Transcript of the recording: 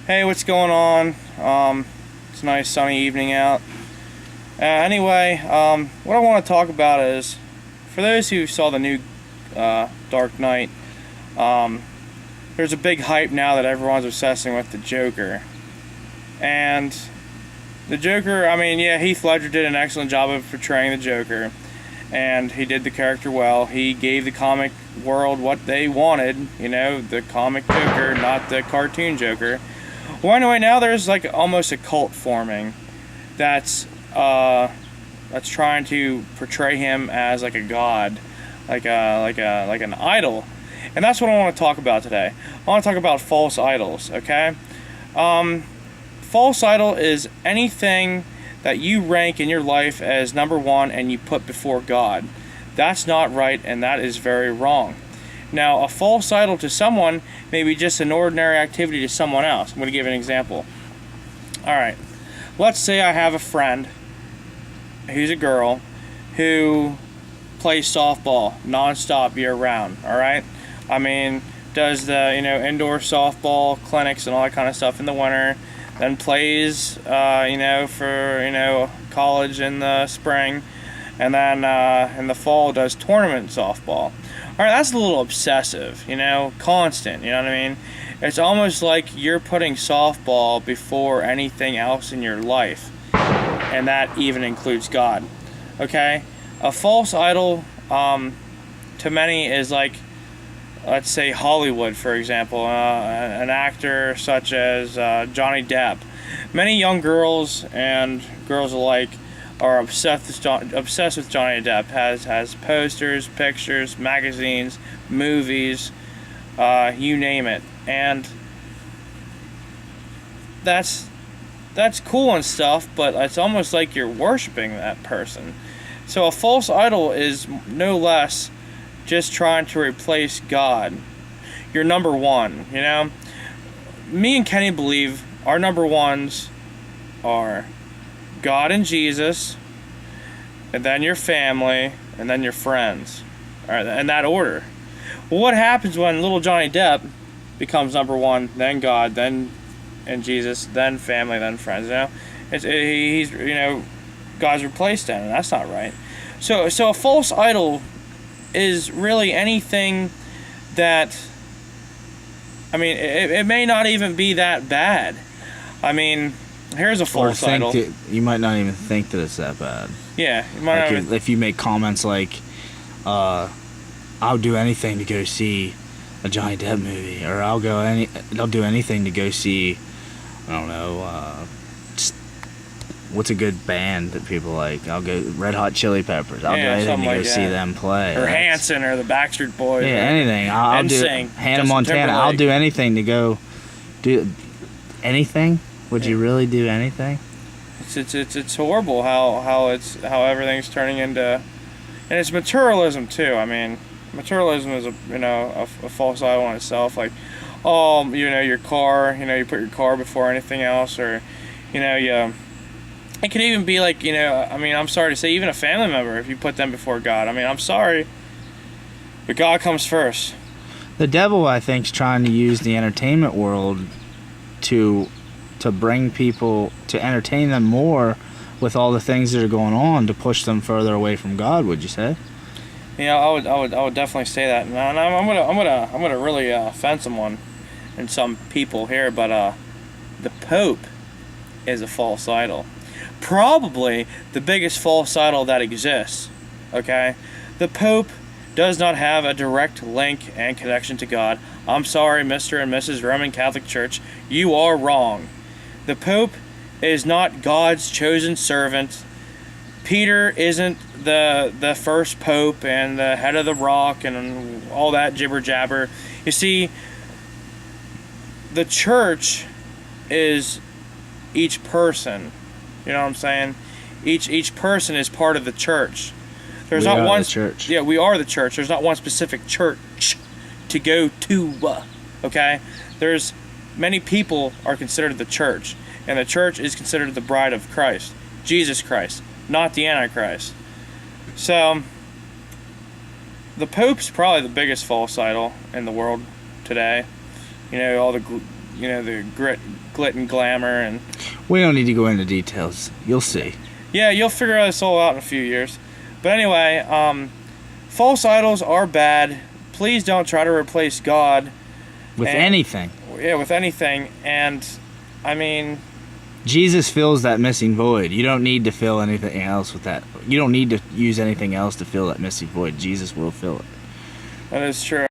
Hey, what's going on? It's a nice sunny evening out. Anyway, what I want to talk about is, for those who saw the new Dark Knight, um, there's a big hype now that everyone's obsessing with the Joker. And the Joker, I mean, yeah, Heath Ledger did an excellent job of portraying the Joker, and he did the character well. He gave the comic world what they wanted, the comic Joker, not the cartoon Joker. Well, anyway, now there's like almost a cult forming that's trying to portray him as like a god, like an idol, and that's what I want to talk about today. I want to talk about false idols. Okay, false idol is anything that you rank in your life as number one and you put before God. That's not right, and that is very wrong. Now, a false idol to someone may be just an ordinary activity to someone else. I'm going to give an example. Alright, let's say I have a friend who's a girl who plays softball nonstop year-round, alright? I mean, does the, indoor softball clinics and all that kind of stuff in the winter, then plays, for, college in the spring, and then in the fall does tournament softball. Alright, that's a little obsessive, constant, you know what I mean? It's almost like you're putting softball before anything else in your life, and that even includes God, okay? A false idol, to many, is like, let's say Hollywood, for example, an actor such as Johnny Depp. Many young girls and girls alike are obsessed with Johnny Depp. Has posters, pictures, magazines, movies, you name it, and that's cool and stuff. But it's almost like you're worshiping that person. So a false idol is no less just trying to replace God. You're number one. Me and Kenny believe our number ones are God and Jesus, and then your family, and then your friends. All right, in that order. Well, what happens when little Johnny Depp becomes number one, then God, then and Jesus, then family, then friends? He's God's replaced him, and that's not right. So a false idol is really anything that, I mean, it may not even be that bad. I mean, here's a false idol. You might not even think that it's that bad. Yeah, you might like if you make comments like, "I'll do anything to go see a Johnny Depp movie," or "I'll do anything to go see," I don't know, just what's a good band that people like? I'll go Red Hot Chili Peppers. I'll do anything to go see them play. Or Hanson, or the Backstreet Boys. Yeah, anything. I'll do Hannah Montana. I'll do anything to go do anything. Would you really do anything? It's horrible how everything's turning into, and it's materialism too. I mean, materialism is a false idol in itself. Like, your car, you put your car before anything else, or it could even be like, I mean, I'm sorry to say, even a family member, if you put them before God. I mean, I'm sorry, but God comes first. The devil, I think, is trying to use the entertainment world to bring people, to entertain them more with all the things that are going on, to push them further away from God. Would you say? Yeah, I would definitely say that. And I'm gonna really offend someone and some people here, but the Pope is a false idol. Probably the biggest false idol that exists. Okay, the Pope does not have a direct link and connection to God. I'm sorry, Mr. and Mrs. Roman Catholic Church, you are wrong. The Pope is not God's chosen servant. Peter isn't the first Pope and the head of the rock and all that jibber jabber. You see, the church is each person. You know what I'm saying? Each person is part of the church. There's not one church. Yeah, we are the church. There's not one specific church to go to. Okay? There's many people are considered the church, and the church is considered the bride of Christ, Jesus Christ, not the Antichrist. So, the Pope's probably the biggest false idol in the world today. All the the glit and glamour, and We don't need to go into details. You'll see. yeah, you'll figure this all out in a few years. But anyway, false idols are bad. Please don't try to replace God. With And- anything. Yeah, with anything. And I mean, Jesus fills that missing void. You don't need to fill anything else with that. You don't need to use anything else to fill that missing void. Jesus will fill it. that is true.